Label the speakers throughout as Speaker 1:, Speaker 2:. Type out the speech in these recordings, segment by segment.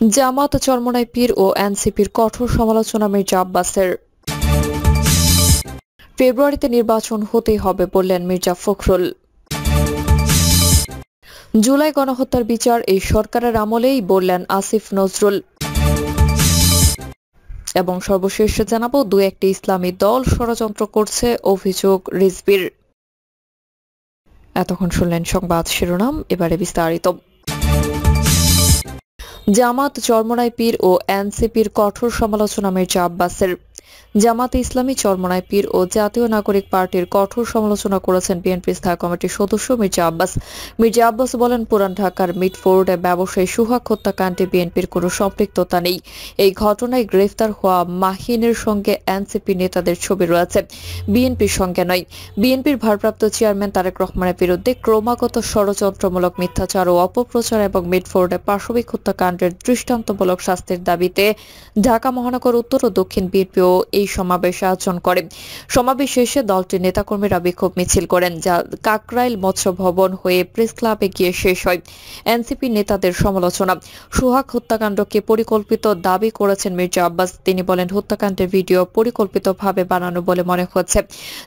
Speaker 1: জামাত চরমোনাই পীর ও এনসিপির কঠোর সমালোচনা মির্জা আব্বাসের। ফেব্রুয়ারিতে নির্বাচন হতেই হবে বললেন মির্জা ফখরুল। জুলাই গণহত্যার বিচার এই সরকারের আমলেই বললেন আসিফ নজরুল। এবং সর্বশেষ জানাবো, দু একটি ইসলামী দল ষড়যন্ত্র করছে, অভিযোগ রিজভির। এতক্ষণ শুনলেন সংবাদ শিরোনাম, এবারে বিস্তারিত। জামাত চরমোনাই পীর ও এনসিপির কঠোর সমালোচনা মির্জা আব্বাসের। জামাতে ইসলামী চরমোনাই পীর ও জাতীয় নাগরিক পার্টির কঠোর সমালোচনা করেছেন বিএনপি স্থায়ী কমিটির সদস্য মির্জা আব্বাস। মির্জা আব্বাস বলেন, পুরান ঢাকার মিটফোর্ডে ব্যবসায়ী সুহাগ হত্যাকাণ্ডে বিএনপির কোনো সম্পৃক্ততা নেই। এই ঘটনায় গ্রেফতার হওয়া মাহিনের সঙ্গে এনসিপি নেতাদের ছবি রয়েছে, বিএনপির সঙ্গে নয়। বিএনপির ভারপ্রাপ্ত চেয়ারম্যান তারেক রহমানের বিরুদ্ধে ক্রমাগত ষড়যন্ত্রমূলক মিথ্যাচার ও অপপ্রচার এবং মিটফোর্ডে পাশবিক হত্যাকাণ্ডের দৃষ্টান্তমূলক শাস্তির দাবিতে ঢাকা মহানগর উত্তর ও দক্ষিণ বিএনপিও এই সমাবেশ আয়োজন করে। সমাবেশ শেষে দলটির নেতাকর্মীরা বিক্ষোভ মিছিল করেন, যা কাকরাইল মৎস্য ভবন হয়ে প্রেস ক্লাবে গিয়ে শেষ হয়। এনসিপি নেতাদের সমালোচনা। সুহাগ হত্যাকাণ্ডকে পরিকল্পিত দাবি করেছেন মির্জা আব্বাস। তিনি বলেন, হত্যাকাণ্ডের ভিডিও পরিকল্পিতভাবে বানানো বলে মনে হচ্ছে।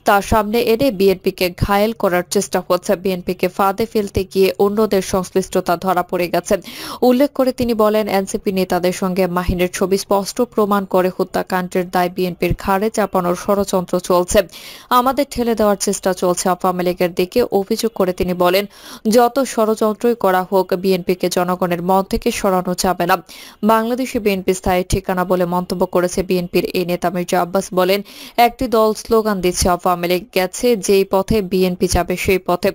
Speaker 1: তার সামনে এনে বিএনপিকে ঘায়েল করার চেষ্টা হচ্ছে। বিএনপিকে ফাঁদে ফেলতে গিয়ে অন্যদের সংশ্লিষ্টতা ধরা পড়ে গেছে। উল্লেখ করে তিনি বলেন, এনসিপি নেতাদের সঙ্গে মাহিনের ছবি স্পষ্ট প্রমাণ করে হত্যাকাণ্ডের দায় বিএনপির ঘাড়ে চাপানোর ষড়যন্ত্র চলছে। আমাদের ঠেলে দেওয়ার চেষ্টা চলছে আওয়ামী লীগের দিকে, অভিযোগ করে তিনি বলেন, যত ষড়যন্ত্রই করা হোক, বিএনপিকে জনগণের মন থেকে সরানো যাবে না। বাংলাদেশে বিএনপি স্থায়ী ঠিকানা বলে মন্তব্য করেছে বিএনপির এই নেতা। মির্জা আব্বাস বলেন, একটি দল স্লোগান দিচ্ছে আওয়ামী লীগ গেছে যেই পথে, বিএনপি যাবে সেই পথে।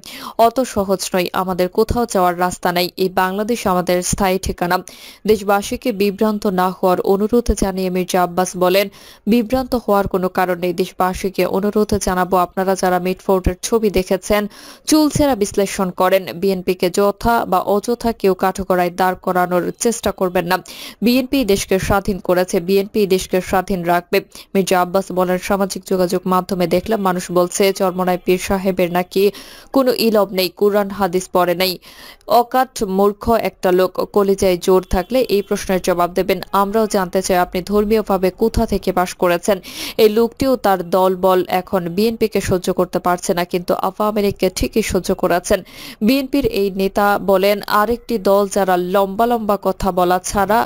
Speaker 1: অত সহজ নয়, আমাদের কোথাও যাওয়ার রাস্তা নাই। এই বাংলাদেশ আমাদের স্থায়ী ঠিকানা। দেশবাসীকে বিভ্রান্ত না হওয়ার অনুরোধ জানিয়ে মির্জা আব্বাস বলেন, বিভ্রান্ত হওয়ার কোনো কারণ নেই। দেশবাসীকে অনুরোধ জানাবো, আপনারা যারা মিটফোর্ডের ছবি দেখেছেন, চুলচেরা বিশ্লেষণ করেন। বিএনপিকে যথা বা অযথা কেউ কাঠগড়ায় দাঁড় করানোর চেষ্টা করবেন না। বিএনপি দেশকে স্বাধীন করেছে, বিএনপি দেশকে স্বাধীন রাখবে। মির্জা আব্বাস বলেন, সামাজিক যোগাযোগ মাধ্যমে দেখলাম মানুষ বলছে চরমোনাই পীর সাহেবের নাকি কোনো ইলব নেই, কুরআন হাদিস পড়ে নাই। অকাট মূর্খ একটা লোক। কলিজায় জোর থাকলে এই প্রশ্নের জবাব দেবেন। আমরাও জানতে চাই আপনি ধর্মীয়ভাবে কোথা থেকে বাস করেছেন। এই লোকটিও তার দল বল এখন বিএনপিকে সহ্য করতে পারছে না, কিন্তু আওয়ামী লীগকে ঠিকই সহ্য করেছেন। বিএনপির এই নেতা বলেন, আরেকটি দল যারা লম্বা লম্বা কথা বলা ছাড়া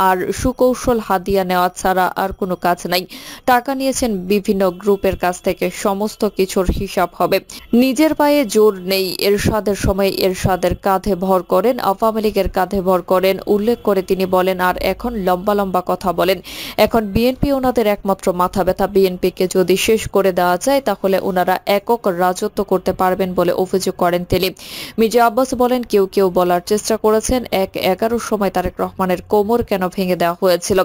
Speaker 1: আর সুকৌশল হাদিয়া নেওয়া ছাড়া আর কোনো কাজ নাই। টাকা নিয়েছেন বিভিন্ন গ্রুপের কাছ থেকে, সমস্ত কিছুর হিসাব হবে। নিজের পায়ে জোর নেই। এরশাদের সময় এরশাদের কাঁধে ভর করেন, আওয়ামী লীগের কাঁধে ভর করেন। উল্লেখ করে তিনি বলেন, আর এখন লম্বা লম্বা কথা বলেন। এখন বিএনপি ওনাদের একমাত্র মাথা ব্যথা। বিএনপিকে যদি শেষ করে দেওয়া যায় তাহলে ওনারা একক রাজত্ব করতে পারবেন বলে অভিযোগ করেন তিনি। মির্জা আব্বাস বলেন, কেউ কেউ বলার চেষ্টা করেছেন ১/১১ সময় তারেক রহমানের কোমর কেন ভেঙে দেওয়া হয়েছিল।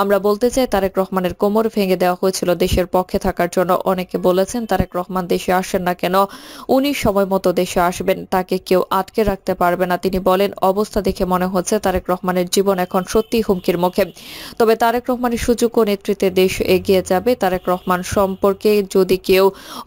Speaker 1: আমরা বলতে চাই, তারেক রহমানের কোমর ভেঙে দেওয়া হয়েছিল দেশের পক্ষে থাকার জন্য। অনেকে বলেছেন তারেক রহমান দেশে আসেন না কেন, উনি সময় মতো দেশে আসবেন, তাকে কেউ আটকে রাখতে পারবে না। তিনি বলেন, অবস্থা দেখে মনে হচ্ছে তারেক রহমানের জীবন এখন সত্যি হুমকির মুখে। তবে তারেক রহমানের সুযোগ্য নেতৃত্বে দেশ এগিয়ে যাবে। তারেক রহমান সম্পর্কে যদি কেউ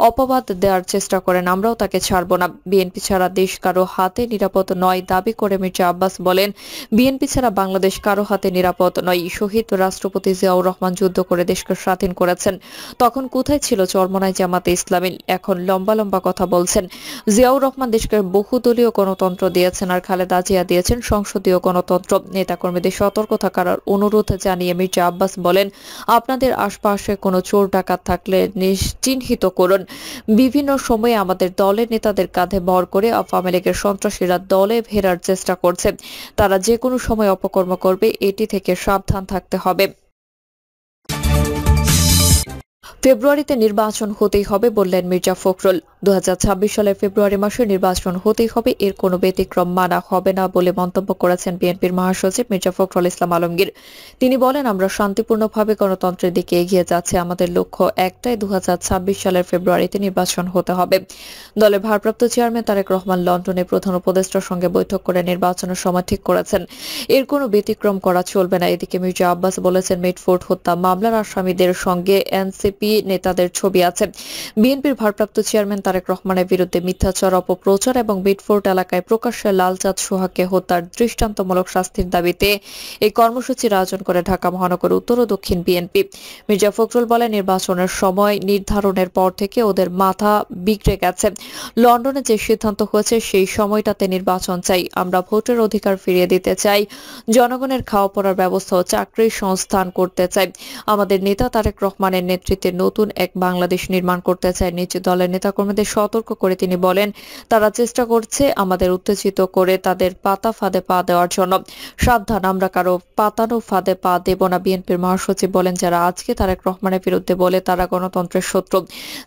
Speaker 1: অপবাদ দেওয়ার চেষ্টা করেন, আমরাও তাকে ছাড়ব না। বিএনপি ছাড়া দেশ কারো হাতে নিরাপদ নয় দাবি করে মির্জা আব্বাস বলেন, বিএনপি ছাড়া বাংলাদেশ কারো হাতে নিরাপদ নয়। শহীদ রাষ্ট্রপতি জিয়াউর রহমান যুদ্ধ করে দেশকে স্বাধীন করেছেন, তখন কোথায় ছিল চরমোনাই জামাতে ইসলামী? এখন লম্বা লম্বা কথা বলছেন। জিয়াউর রহমান দেশকে বহুদলীয় গণতন্ত্র দিয়েছেন, আর খালেদা জিয়া দিয়েছেন সংসদীয় গণতন্ত্র। নেতাকর্মীদের সতর্ক থাকার অনুরোধ জানিয়ে মির্জা আব্বাস বলেন, আপনাদের আশপাশে কোনো চোর ডাকাত থাকলে চিহ্নিত করুন। বিভিন্ন সময়ে আমাদের দলের নেতাদের কাঁধে ভর করে আওয়ামী লীগের সন্ত্রাসীরা দলে ফেরার চেষ্টা করছে। তারা যে কোনো সময় অপকর্ম করবে, এটি থেকে সাবধান থাকতে হবে। ফেব্রুয়ারিতে নির্বাচন হতেই হবে বললেন মির্জা ফখরুল। 2026 সালের ফেব্রুয়ারি মাসে নির্বাচন হতেই হবে, এর কোনো ব্যতিক্রম মানা হবে না বলে মন্তব্য করেছেন বিএনপির মহাসচিব মির্জা ফখরুল ইসলাম আলমগীর। তিনি বলেন, আমরা শান্তিপূর্ণভাবে গণতন্ত্রের দিকে এগিয়ে যাচ্ছি। আমাদের লক্ষ্য একটাই, 2026 সালের ফেব্রুয়ারিতে নির্বাচন হতে হবে। দলের ভারপ্রাপ্ত চেয়ারম্যান তারেক রহমান লন্ডনে প্রধান উপদেষ্টার সঙ্গে বৈঠক করে নির্বাচনের সময় ঠিক করেছেন। এর কোনো ব্যতিক্রম করা চলবে না। এদিকে মির্জা আব্বাস বলেছেন, মিটফোর্ড হত্যা মামলার আসামিদের সঙ্গে এনসিপি নেতাদের ছবি আছে। বিএনপির ভারপ্রাপ্ত চেয়ারম্যান তারেক রহমানের বিরুদ্ধে মিথ্যাচার, অপপ্রচার এবং মিটফোর্ট এলাকায় প্রকাশ্যে লালচাঁদ সোহাগকে হত্যার দৃষ্টান্তমূলক শাস্তির দাবিতে এই কর্মসূচির আয়োজন করে ঢাকা মহানগর উত্তর ও দক্ষিণ বিএনপি। মির্জা ফখরুল বলেন, নির্বাচনের সময় নির্ধারণের পর থেকে ওদের মাথা বিগড়ে গেছে। লন্ডনে যে সিদ্ধান্ত হয়েছে সেই সময়টাতে নির্বাচন চাই, আমরা ভোটের অধিকার ফিরিয়ে দিতে চাই, জনগণের খাওয়া পড়ার ব্যবস্থা ও চাকরির সংস্থান করতে চাই। আমাদের নেতা তারেক রহমানের নেতৃত্বে নতুন এক বাংলাদেশ নির্মাণ করতে চায়। নিজ দলের নেতাকর্মীদের সতর্ক করে তিনি বলেন, তারা চেষ্টা করছে আমাদের উত্তেজিত করে তাদের পাতা ফাঁদে পা দেওয়ার জন্য। সাবধান, আমরা কারো পাতানো ফাঁদে পা দেব না। বিএনপির মহাসচিব বলেন, যারা আজকে তারেক রহমানের বিরুদ্ধে বলে তারা গণতন্ত্রের শত্রু,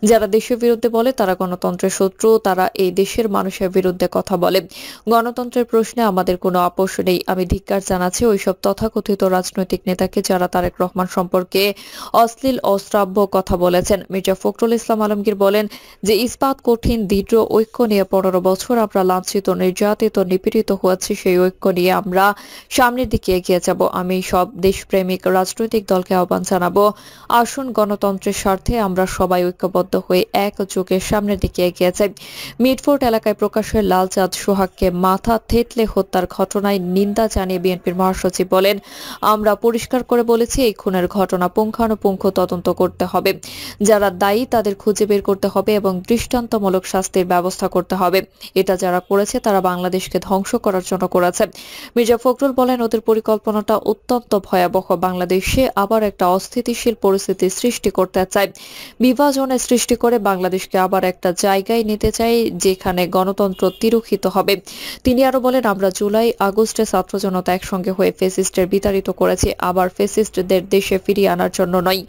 Speaker 1: যারা দেশের বিরুদ্ধে বলে তারা গণতন্ত্রের শত্রু, তারা এই দেশের মানুষের বিরুদ্ধে কথা বলে। গণতন্ত্রের প্রশ্নে আমাদের কোনো আপোষ নেই। আমি ধিক্কার জানাচ্ছি ওইসব তথাকথিত রাজনৈতিক নেতাকে যারা তারেক রহমান সম্পর্কে অশ্লীল অশ্রাব্য কথা বলেছেন। মির্জা ফখরুল ইসলাম আলমগীর বলেন যে ইস্পাত কঠিন দৃঢ় ঐক্য নিয়ে 15 বছর আমরা লাঞ্ছিত, নির্যাতিত, নিপীড়িত হয়েছি। সেই ঐক্য নিয়ে আমরা সামনের দিকে এগিয়ে যাব। আমি সব দেশপ্রেমিক রাজনৈতিক দলকে আহ্বান জানাবো, আসুন গণতন্ত্রের স্বার্থে আমরা সবাই ঐক্যবদ্ধ হয়ে একযোগে সামনের দিকে এগিয়ে যাই। মিটফোর্ট এলাকায় প্রকাশ্যে লালচাঁদ সোহাগকে মাথা থেতলে হত্যার ঘটনায় নিন্দা জানিয়ে বিএনপির মহাসচিব বলেন, আমরা পরিষ্কার করে বলেছি এই খুনের ঘটনা পুঙ্খানুপুঙ্খ তদন্ত করতে হবে, যারা দায়ী তাদের খুঁজে বের করতে হবে এবং দৃষ্টান্তমূলক শাস্তির ব্যবস্থা করতে হবে। এটা যারা করেছে তারা বাংলাদেশকে ধ্বংস করার জন্য করেছে। মির্জা ফখরুল বলেন, ওদের পরিকল্পনাটা অত্যন্ত ভয়াবহ। বাংলাদেশে আবার একটা অস্থিতিশীল পরিস্থিতি সৃষ্টি করতে চায়, বিভাজনের সৃষ্টি করে বাংলাদেশকে আবার একটা জায়গায় নিতে চায় যেখানে গণতন্ত্র তিরোহিত হবে। তিনি আরো বলেন, আমরা জুলাই আগস্টে ছাত্র জনতা একসঙ্গে হয়ে ফ্যাসিস্টের বিতাড়িত করেছি, আবার ফ্যাসিস্টদের দেশে ফিরিয়ে আনার জন্য নয়।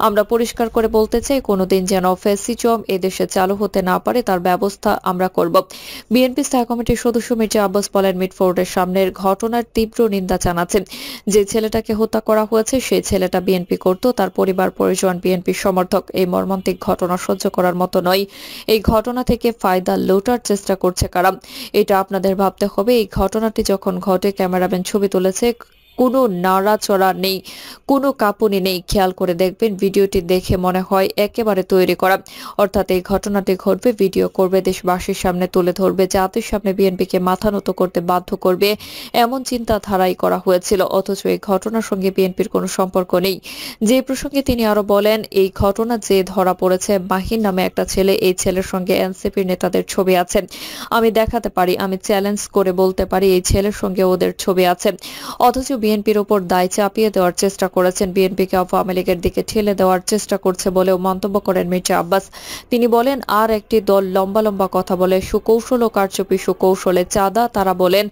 Speaker 1: আমরা পরিষ্কার করে বলতে চাই, কোনোদিন যেন ফ্যাসিজম এদেশে চালু হতে না পারে তার ব্যবস্থা আমরা করব। বিএনপি স্থায়ী কমিটির সদস্য মির্জা আব্বাস বলেন, মিটফোর্ডের সামনের ঘটনার তীব্র নিন্দা জানাচ্ছেন। যে ছেলেটাকে হত্যা করা হয়েছে সেই ছেলেটা বিএনপি করত, তার পরিবার পরিজন বিএনপির সমর্থক। এই মর্মান্তিক ঘটনা সহ্য করার মতো নয়। এই ঘটনা থেকে ফায়দা লোটার চেষ্টা করছে কারা, এটা আপনাদের ভাবতে হবে। এই ঘটনাটি যখন ঘটে ক্যামেরাম্যান ছবি তুলেছে, কোনো নাড়াচড়া নেই, কোনো কাঁপুনি নেই। খেয়াল করে দেখবেন, ভিডিওটি দেখে মনে হয় একেবারে তৈরি করা। অর্থাৎ এই ঘটনাটি ঘটবে, ভিডিও করবে, দেশবাসীর সামনে তুলে ধরবে, জাতির সামনে বিএনপিকে মাথা নত করতে বাধ্য করবে, এমন চিন্তাধারাই করা হয়েছিল। অথচ এই ঘটনার সঙ্গে বিএনপির কোনো সম্পর্ক নেই। যে প্রসঙ্গে তিনি আরো বলেন, এই ঘটনা যে ধরা পড়েছে মাহিন নামে একটা ছেলে, এই ছেলের সঙ্গে এনসিপির নেতাদের ছবি আছে। আমি দেখাতে পারি, আমি চ্যালেঞ্জ করে বলতে পারি এই ছেলের সঙ্গে ওদের ছবি আছে। অথচ বিএনপির উপর দায় চাপিয়ে দেওয়ার চেষ্টা করেছেন, বিএনপিকে আওয়ামী লীগের দিকে ঠেলে দেওয়ার চেষ্টা করছে বলেও মন্তব্য করেন মির্জা আব্বাস। তিনি বলেন, আর একটি দল লম্বা লম্বা কথা বলে, সুকৌশল ও কারচুপি সুকৌশলে চাঁদা। তারা বলেন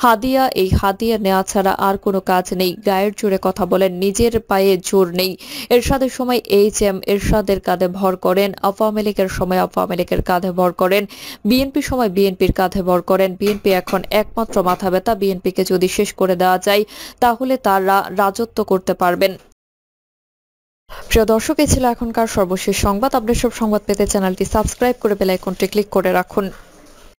Speaker 1: হাদিয়া, এই হাদিয়া নেওয়া ছাড়া আর কোনো কাজ নেই। গায়ের জোরে কথা বলেন, নিজের পায়ে জোর নেই। এরশাদের সময় এইচএম এরশাদের কাঁধে ভর করেন, আওয়ামী লীগের সময় আওয়ামী লীগের কাঁধে ভর করেন, বিএনপির সময় বিএনপির কাঁধে ভর করেন। বিএনপি এখন একমাত্র মাথা ব্যথা। বিএনপিকে যদি শেষ করে দেওয়া যায় তাহলে তারা রাজত্ব করতে পারবেন। প্রিয় দর্শক, এই ছিল এখনকার সর্বশেষ সংবাদ। আপডেট সব সংবাদ পেতে চ্যানেলটি সাবস্ক্রাইব করে বেল আইকনটি ক্লিক করে রাখুন।